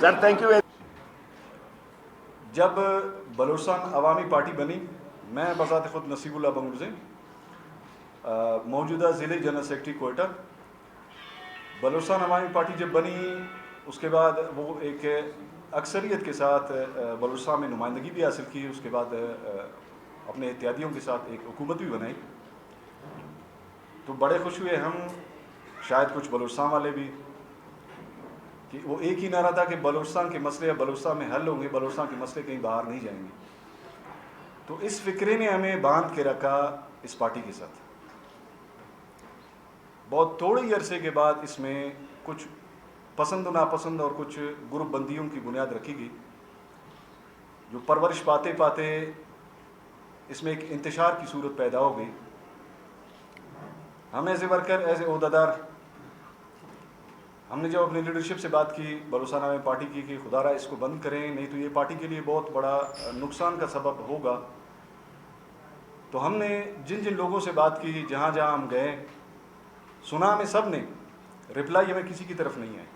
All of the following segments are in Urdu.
Sir thank you. جب بلوچستان عوامی پارٹی بنی، میں بذات خود نصیب اللہ بنگرزئی، موجودہ ضلع جنرل سیکرٹری کوئٹہ. بلوچستان عوامی پارٹی جب بنی اس کے بعد وہ ایک اکثریت کے ساتھ بلوچستان میں نمائندگی بھی حاصل کی. اس کے بعد اپنے اتحادیوں کے ساتھ ایک حکومت بھی بنائی. تو بڑے خوش ہوئے ہم، شاید کچھ بلوچستان والے بھی، کہ وہ ایک ہی نعرہ تھا کہ بلوچستان کے مسئلے بلوچستان میں حل ہوں گے، بلوچستان کے مسئلے کہیں باہر نہیں جائیں گے. تو اس فکرے نے ہمیں باندھ کے رکھا اس پارٹی کے ساتھ. بہت تھوڑے عرصے کے بعد اس میں کچھ پسند و ناپسند اور کچھ گروپ بندیوں کی بنیاد رکھی گئی، جو پرورش پاتے پاتے اس میں ایک انتشار کی صورت پیدا ہو گئی. ہم as a worker, as a عہدیدار، ہم نے جب اپنی لیڈرشپ سے بات کی بلوچستان عوامی پارٹی کی کہ خدا را اس کو بند کریں، نہیں تو یہ پارٹی کے لیے بہت بڑا نقصان کا سبب ہوگا. تو ہم نے جن جن لوگوں سے بات کی، جہاں جہاں ہم گئے، سنا ہمیں سب نے، رپلائی ہمیں کسی کی طرف نہیں آئی،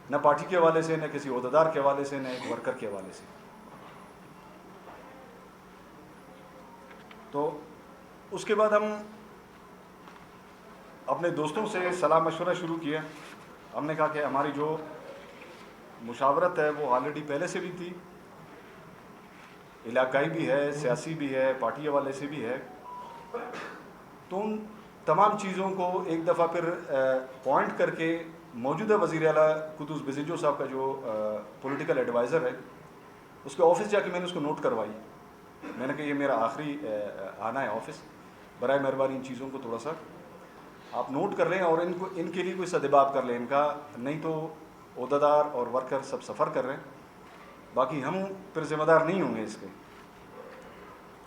نہ پارٹی کے حوالے سے، نہ کسی عہدیدار کے حوالے سے، نہ ایک ورکر کے حوالے سے. تو اس کے بعد ہم اپنے دوستوں سے صلاح مشورہ شروع کیا. ہم نے کہا کہ ہماری جو مشاورت ہے وہ آلریڈی پہلے سے بھی تھی، علاقائی بھی ہے، سیاسی بھی ہے، پارٹی حوالے سے بھی ہے. تو ان تمام چیزوں کو ایک دفعہ پھر پوائنٹ کر کے موجودہ وزیر اعلیٰ قدوس بزنجو صاحب کا جو پولیٹیکل ایڈوائزر ہے، اس کے آفس جا کے میں نے اس کو نوٹ کروائی. میں نے کہا یہ میرا آخری آنا ہے آفس، برائے مہربانی ان چیزوں کو تھوڑا سا آپ نوٹ کر لیں اور ان کے لیے کوئی سدباب کر لیں. ان کا نہیں تو عہدیدار اور ورکر سب سفر کر رہے ہیں، باقی ہم پھر ذمہ دار نہیں ہوں گے اس کے.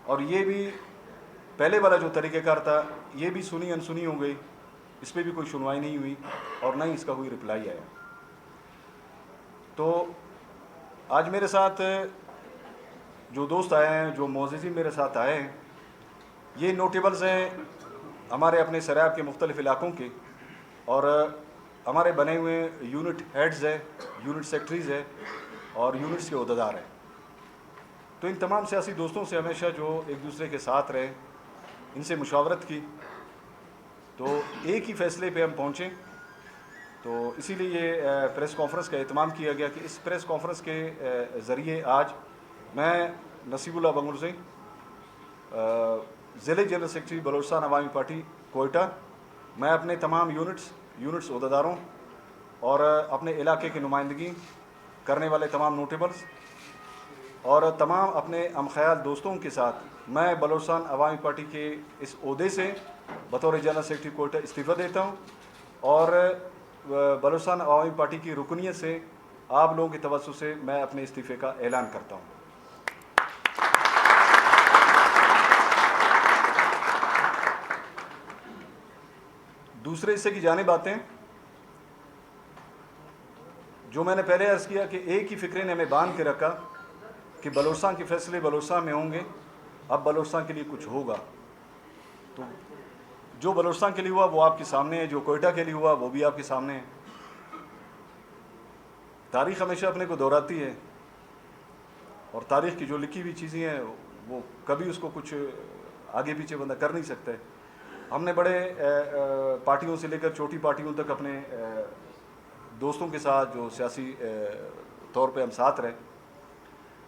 اور یہ بھی پہلے والا جو طریقہ کار تھا یہ بھی سنی انسنی ہو گئی، اس پہ بھی کوئی سنوائی نہیں ہوئی اور نہ ہی اس کا کوئی رپلائی آیا. تو آج میرے ساتھ جو دوست آئے ہیں، جو معززین میرے ساتھ آئے ہیں، یہ نوٹیبلز ہیں ہمارے اپنے سرائب کے مختلف علاقوں کے، اور ہمارے بنے ہوئے یونٹ ہیڈز ہیں، یونٹ سیکٹریز ہیں اور یونٹس کے عہدیدار ہیں. تو ان تمام سیاسی دوستوں سے ہمیشہ جو ایک دوسرے کے ساتھ رہے، ان سے مشاورت کی، تو ایک ہی فیصلے پہ ہم پہنچے. تو اسی لیے یہ پریس کانفرنس کا اہتمام کیا گیا کہ اس پریس کانفرنس کے ذریعے آج میں نصیب اللہ بنگرزئی، ضلع جنرل سیکرٹری بلوچستان عوامی پارٹی کوئٹہ، میں اپنے تمام یونٹس عہدیداروں اور اپنے علاقے کی نمائندگی کرنے والے تمام نوٹیبلز اور تمام اپنے خیال دوستوں کے ساتھ میں بلوچستان عوامی پارٹی کے اس عہدے سے بطور جنرل سیکرٹری کوئٹہ استعفیٰ دیتا ہوں اور بلوچستان عوامی پارٹی کی رکنیت سے آپ لوگوں کی توسط سے میں اپنے استعفے کا اعلان کرتا ہوں. دوسرے حصے کی جانب آتے ہیں. جو میں نے پہلے عرض کیا کہ ایک ہی فکرے نے ہمیں باندھ کے رکھا کہ بلوچستان کے فیصلے بلوچستان میں ہوں گے، اب بلوچستان کے لیے کچھ ہوگا. تو جو بلوچستان کے لیے ہوا وہ آپ کے سامنے ہے، جو کوئٹہ کے لیے ہوا وہ بھی آپ کے سامنے ہے. تاریخ ہمیشہ اپنے کو دہراتی ہے اور تاریخ کی جو لکھی ہوئی چیزیں ہیں وہ کبھی اس کو کچھ آگے پیچھے بندہ کر نہیں سکتا ہے. ہم نے بڑے پارٹیوں سے لے کر چھوٹی پارٹیوں تک اپنے دوستوں کے ساتھ جو سیاسی طور پہ ہم ساتھ رہے،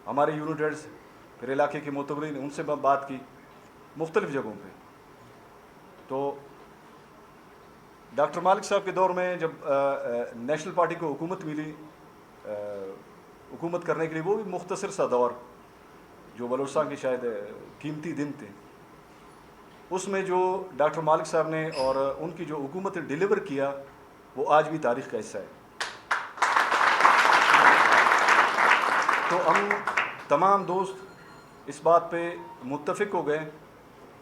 ہمارے یونٹ ہیڈز، پھر علاقے کے معتبرین، ان سے بات کی مختلف جگہوں پہ. تو ڈاکٹر مالک صاحب کے دور میں جب نیشنل پارٹی کو حکومت ملی، حکومت کرنے کے لیے، وہ بھی مختصر سا دور جو بلوچستان کے شاید قیمتی دن تھے، اس میں جو ڈاکٹر مالک صاحب نے اور ان کی جو حکومت ڈیلیور کیا وہ آج بھی تاریخ کا حصہ ہے. تو ہم تمام دوست اس بات پہ متفق ہو گئے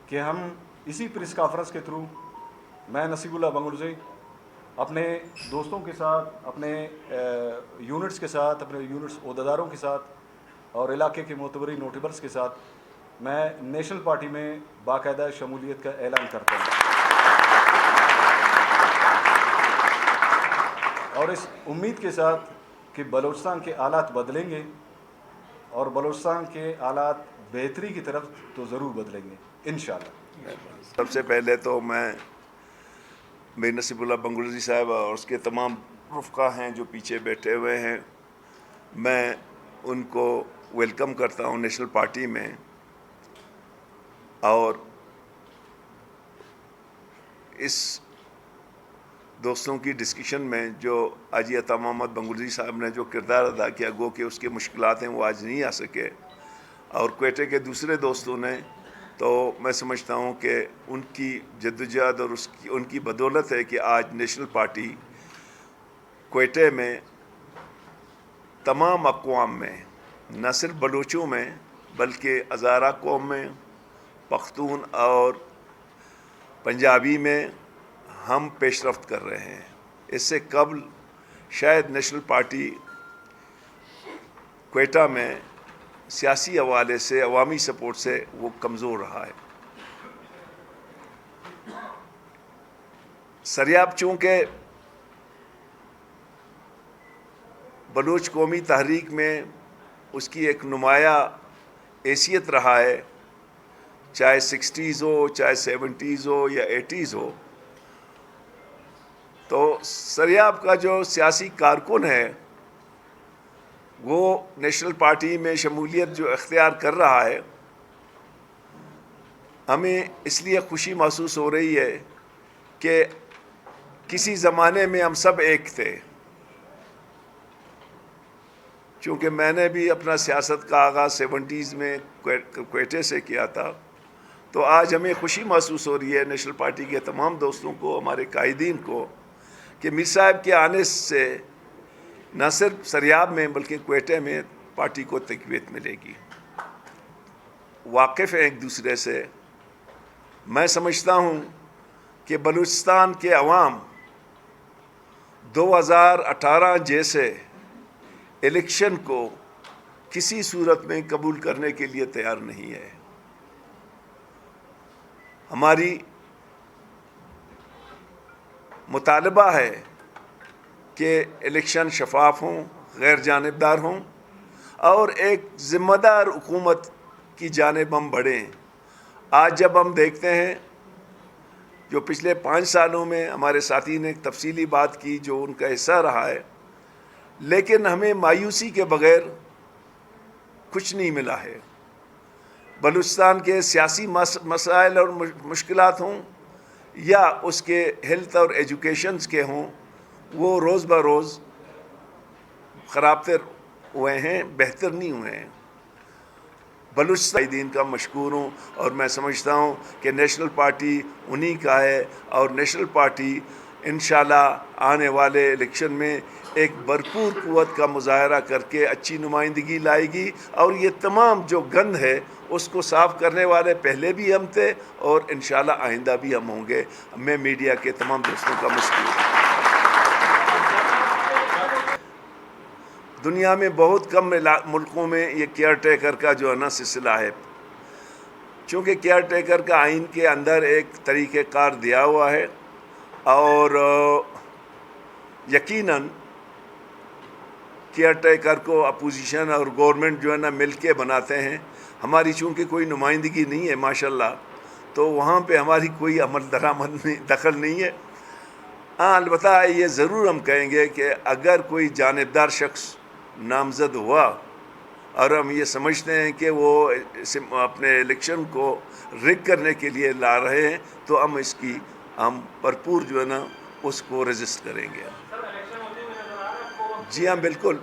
کہ ہم اسی پریس کانفرنس کے تھرو، میں نصیب اللہ بنگرزئی اپنے دوستوں کے ساتھ، اپنے یونٹس کے ساتھ، اپنے یونٹس عہدیداروں کے ساتھ اور علاقے کے معتبری نوٹیبلز کے ساتھ میں نیشنل پارٹی میں باقاعدہ شمولیت کا اعلان کرتا ہوں اور اس امید کے ساتھ کہ بلوچستان کے حالات بدلیں گے اور بلوچستان کے حالات بہتری کی طرف تو ضرور بدلیں گے انشاءاللہ۔ سب سے پہلے تو میں میر نصیب اللہ بنگلوزی صاحب اور اس کے تمام رفقا ہیں جو پیچھے بیٹھے ہوئے ہیں، میں ان کو ویلکم کرتا ہوں نیشنل پارٹی میں، اور اس دوستوں کی ڈسکشن میں جو حاجی عطا محمد بنگلوزی صاحب نے جو کردار ادا کیا، گو کہ اس کے مشکلات ہیں وہ آج نہیں آ سکے، اور کوئٹے کے دوسرے دوستوں نے، تو میں سمجھتا ہوں کہ ان کی جدوجہد اور ان کی بدولت ہے کہ آج نیشنل پارٹی کوئٹے میں تمام اقوام میں، نہ صرف بلوچوں میں بلکہ ہزارہ قوم میں، پختون اور پنجابی میں ہم پیش رفت کر رہے ہیں۔ اس سے قبل شاید نیشنل پارٹی کوئٹہ میں سیاسی حوالے سے، عوامی سپورٹ سے وہ کمزور رہا ہے۔ سریاب چونکہ بلوچ قومی تحریک میں اس کی ایک نمایاں حیثیت رہا ہے، چاہے 60s ہو، چاہے 70s ہو یا 80s ہو، تو سریاب کا جو سیاسی کارکن ہے وہ نیشنل پارٹی میں شمولیت جو اختیار کر رہا ہے، ہمیں اس لیے خوشی محسوس ہو رہی ہے کہ کسی زمانے میں ہم سب ایک تھے۔ چونکہ میں نے بھی اپنا سیاست کا آغاز 70s میں کوئٹے سے کیا تھا، تو آج ہمیں خوشی محسوس ہو رہی ہے نیشنل پارٹی کے تمام دوستوں کو، ہمارے قائدین کو، کہ میر صاحب کے آنے سے نہ صرف سریاب میں بلکہ کوئٹے میں پارٹی کو تقویت ملے گی۔ واقف ہیں ایک دوسرے سے۔ میں سمجھتا ہوں کہ بلوچستان کے عوام 2018 جیسے الیکشن کو کسی صورت میں قبول کرنے کے لیے تیار نہیں ہے۔ ہماری مطالبہ ہے کہ الیکشن شفاف ہوں، غیر جانبدار ہوں، اور ایک ذمہ دار حکومت کی جانب ہم بڑھیں۔ آج جب ہم دیکھتے ہیں جو پچھلے 5 سالوں میں ہمارے ساتھی نے ایک تفصیلی بات کی جو ان کا حصہ رہا ہے، لیکن ہمیں مایوسی کے بغیر کچھ نہیں ملا ہے۔ بلوچستان کے سیاسی مسائل اور مشکلات ہوں یا اس کے ہیلتھ اور ایجوکیشنز کے ہوں، وہ روز بروز خرابتر ہوئے ہیں، بہتر نہیں ہوئے ہیں۔ بلوچستان دین کا مشکور ہوں، اور میں سمجھتا ہوں کہ نیشنل پارٹی انہی کا ہے، اور نیشنل پارٹی انشاءاللہ آنے والے الیکشن میں ایک بھرپور قوت کا مظاہرہ کر کے اچھی نمائندگی لائے گی، اور یہ تمام جو گند ہے اس کو صاف کرنے والے پہلے بھی ہم تھے اور انشاءاللہ آئندہ بھی ہم ہوں گے۔ میں میڈیا کے تمام دوستوں کا مشکور ہوں۔ دنیا میں بہت کم ملکوں میں یہ کیئر ٹیکر کا جو ہے نا سلسلہ ہے، چونکہ کیئر ٹیکر کا آئین کے اندر ایک طریقہ کار دیا ہوا ہے، اور یقیناً کیئر ٹیکر کو اپوزیشن اور گورنمنٹ جو ہے نا مل کے بناتے ہیں۔ ہماری چونکہ کوئی نمائندگی نہیں ہے ماشاءاللہ، تو وہاں پہ ہماری کوئی عمل درآمد دخل نہیں ہے۔ ہاں، البتہ یہ ضرور ہم کہیں گے کہ اگر کوئی جانبدار شخص نامزد ہوا اور ہم یہ سمجھتے ہیں کہ وہ اپنے الیکشن کو رگ کرنے کے لیے لا رہے ہیں، تو ہم بھرپور جو ہے نا اس کو رجسٹ کریں گے۔ جی ہاں، بالکل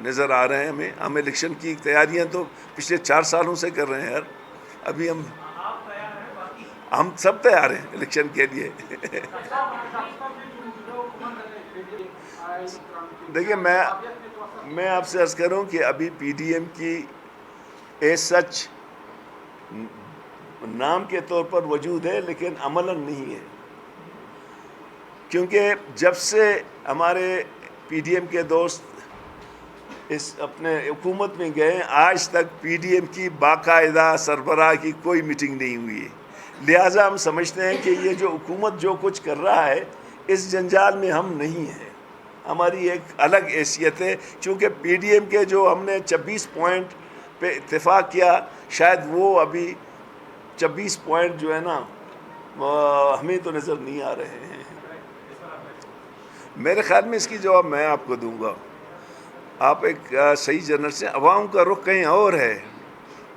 نظر آ رہے ہیں ہم الیکشن کی تیاریاں تو پچھلے 4 سالوں سے کر رہے ہیں یار۔ ابھی ہم سب تیار ہیں الیکشن کے لیے۔ دیکھیں، میں آپ سے عرض کروں کہ ابھی پی ڈی ایم کی سچ نام کے طور پر وجود ہے، لیکن عملاً نہیں ہے، کیونکہ جب سے ہمارے پی ڈی ایم کے دوست اس اپنے حکومت میں گئے، آج تک پی ڈی ایم کی باقاعدہ سربراہ کی کوئی میٹنگ نہیں ہوئی ہے. لہٰذا ہم سمجھتے ہیں کہ یہ جو حکومت جو کچھ کر رہا ہے اس جنجال میں ہم نہیں ہیں. ہماری ایک الگ حیثیت ہے، چونکہ پی ڈی ایم کے جو ہم نے 26 پوائنٹ پہ اتفاق کیا، شاید وہ ابھی 26 پوائنٹ جو ہے نا ہمیں تو نظر نہیں آ رہے ہیں. میرے خیال میں اس کی جواب میں آپ کو دوں گا. آپ ایک صحیح جنرل سے، عوام کا رخ کہیں اور ہے،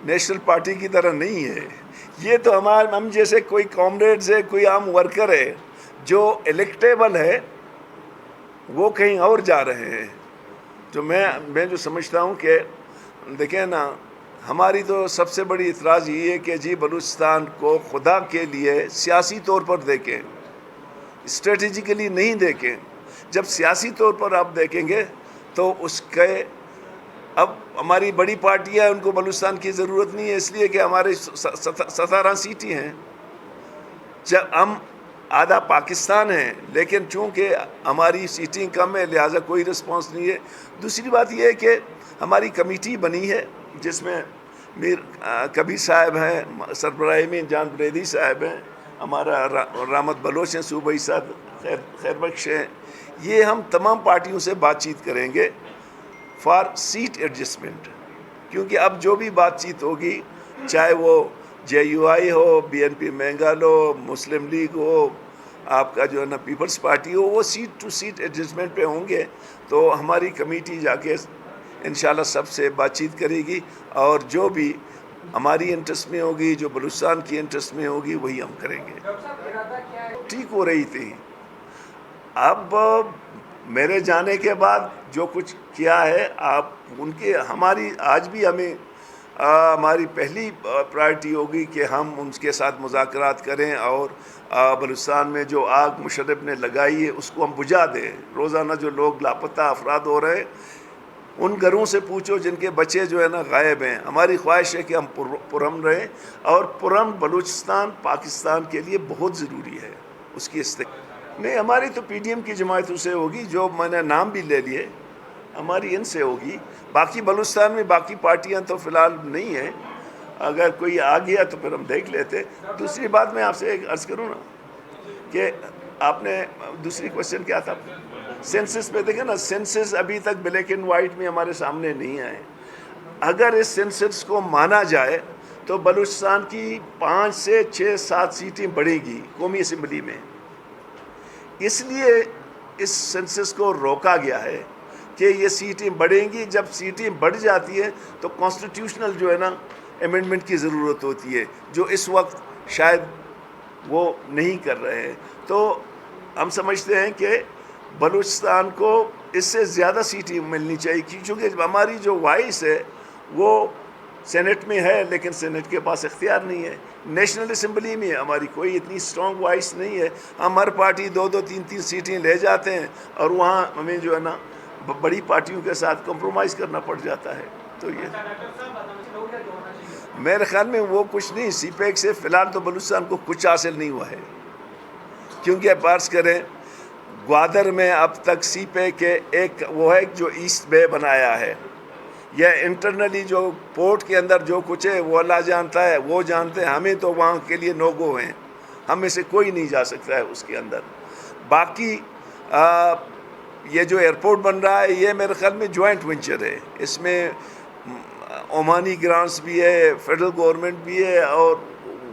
نیشنل پارٹی کی طرح نہیں ہے. یہ تو ہم جیسے کوئی کامریڈز ہے، کوئی عام ورکر ہے جو الیکٹیبل ہے، وہ کہیں اور جا رہے ہیں. جو میں جو سمجھتا ہوں کہ دیکھیں نا، ہماری تو سب سے بڑی اعتراض یہ ہے کہ جی بلوچستان کو خدا کے لیے سیاسی طور پر دیکھیں، اسٹریٹجیکلی نہیں دیکھیں. جب سیاسی طور پر آپ دیکھیں گے تو اس کے اب ہماری بڑی پارٹیاں، ان کو بلوچستان کی ضرورت نہیں ہے، اس لیے کہ ہمارے 17 سیٹیں ہیں. جب ہم آدھا پاکستان ہیں، لیکن چونکہ ہماری سیٹیں کم ہے لہٰذا کوئی رسپانس نہیں ہے. دوسری بات یہ ہے کہ ہماری کمیٹی بنی ہے جس میں میر کبیر صاحب ہیں، سربراہی میں جان بریدی صاحب ہیں، ہمارا رحمت بلوچ ہیں، صوبائی صاحب خیر بخش ہیں. یہ ہم تمام پارٹیوں سے بات چیت کریں گے فار سیٹ ایڈجسٹمنٹ، کیونکہ اب جو بھی بات چیت ہوگی، چاہے وہ جے یو آئی ہو، بی این پی مینگل ہو، مسلم لیگ ہو، آپ کا جو ہے نا پیپلز پارٹی ہو، وہ سیٹ ٹو سیٹ ایڈجسٹمنٹ پہ ہوں گے. تو ہماری کمیٹی جا کے انشاءاللہ سب سے بات چیت کرے گی، اور جو بھی ہماری انٹرسٹ میں ہوگی، جو بلوچستان کی انٹرسٹ میں ہوگی، وہی ہم کریں گے. ٹھیک ہو رہی تھی. اب میرے جانے کے بعد جو کچھ کیا ہے، آپ ان کے ہماری آج بھی ہماری پہلی پرائرٹی ہوگی کہ ہم ان کے ساتھ مذاکرات کریں اور بلوچستان میں جو آگ مشرف نے لگائی ہے اس کو ہم بجھا دیں. روزانہ جو لوگ لاپتہ افراد ہو رہے ہیں، ان گھروں سے پوچھو جن کے بچے جو ہے نا غائب ہیں. ہماری خواہش ہے کہ ہم پرامن رہیں، اور پرامن بلوچستان پاکستان کے لیے بہت ضروری ہے. اس کی نہیں، ہماری تو پی ڈی ایم کی جماعتوں سے ہوگی، جو میں نے نام بھی لے لیے، ہماری ان سے ہوگی. باقی بلوچستان میں باقی پارٹیاں تو فی الحال نہیں ہیں. اگر کوئی آ گیا تو پھر ہم دیکھ لیتے. دوسری بات میں آپ سے ایک عرض کروں نا کہ آپ نے دوسری کوشچن کیا تھا؟ سینسس پہ دیکھیں نا، سینسس ابھی تک بلیک اینڈ وائٹ میں ہمارے سامنے نہیں آئے. اگر اس سینسس کو مانا جائے تو بلوچستان کی 5 سے 6 7 سیٹیں بڑھیں گی قومی اسمبلی میں. اس لیے اس سینسس کو روکا گیا ہے کہ یہ سیٹیں بڑھیں گی. جب سیٹیں بڑھ جاتی ہیں تو کانسٹیٹیوشنل جو ہے نا امینڈمنٹ کی ضرورت ہوتی ہے، جو اس وقت شاید وہ نہیں کر رہے ہیں. تو ہم سمجھتے ہیں کہ بلوچستان کو اس سے زیادہ سیٹیں ملنی چاہیے، کیونکہ ہماری جو وائس ہے وہ سینٹ میں ہے، لیکن سینٹ کے پاس اختیار نہیں ہے. نیشنل اسمبلی میں ہماری کوئی اتنی اسٹرانگ وائس نہیں ہے. ہم ہر پارٹی 2 3 سیٹیں لے جاتے ہیں، اور وہاں ہمیں جو ہے نا بڑی پارٹیوں کے ساتھ کمپرومائز کرنا پڑ جاتا ہے. تو یہ میرے خیال میں وہ کچھ نہیں. سی پیک سے فی الحال تو بلوچستان کو کچھ حاصل نہیں ہوا ہے، کیونکہ فرض کریں گوادر میں اب تک سی پیک کے ایک وہ ہے جو ایسٹ بے بنایا ہے، یا انٹرنلی جو پورٹ کے اندر جو کچھ ہے وہ اللہ جانتا ہے، وہ جانتے ہیں. ہمیں تو وہاں کے لیے نو گو ہیں، ہم میں سے کوئی نہیں جا سکتا ہے اس کے اندر. باقی یہ جو ایئرپورٹ بن رہا ہے یہ میرے خیال میں جوائنٹ وینچر ہے. اس میں عمانی گرانٹس بھی ہے، فیڈرل گورنمنٹ بھی ہے، اور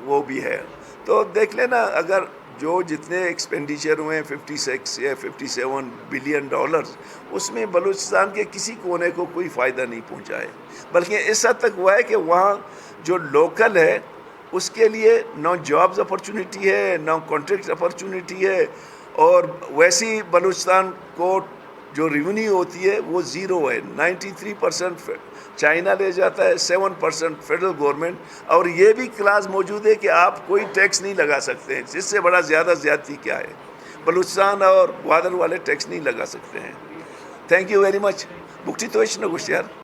وہ بھی ہے. تو دیکھ لینا، اگر جو جتنے ایکسپینڈیچر ہوئے ہیں 56 یا 57 بلین ڈالرز، اس میں بلوچستان کے کسی کونے کو کوئی فائدہ نہیں پہنچا ہے، بلکہ اس حد تک ہوا ہے کہ وہاں جو لوکل ہے اس کے لیے نہ جابز اپرچونٹی ہے، نہ کانٹریکٹ اپرچونٹی ہے. اور ویسی بلوچستان کو جو ریونیو ہوتی ہے وہ زیرو ہے. 93% چائنا لے جاتا ہے، 7% فیڈرل گورنمنٹ. اور یہ بھی کلاس موجود ہے کہ آپ کوئی ٹیکس نہیں لگا سکتے ہیں. جس سے بڑا زیادہ زیادتی کیا ہے؟ بلوچستان اور گوادر والے ٹیکس نہیں لگا سکتے ہیں. Thank you very much. Bugti تو نہ کچھ یار.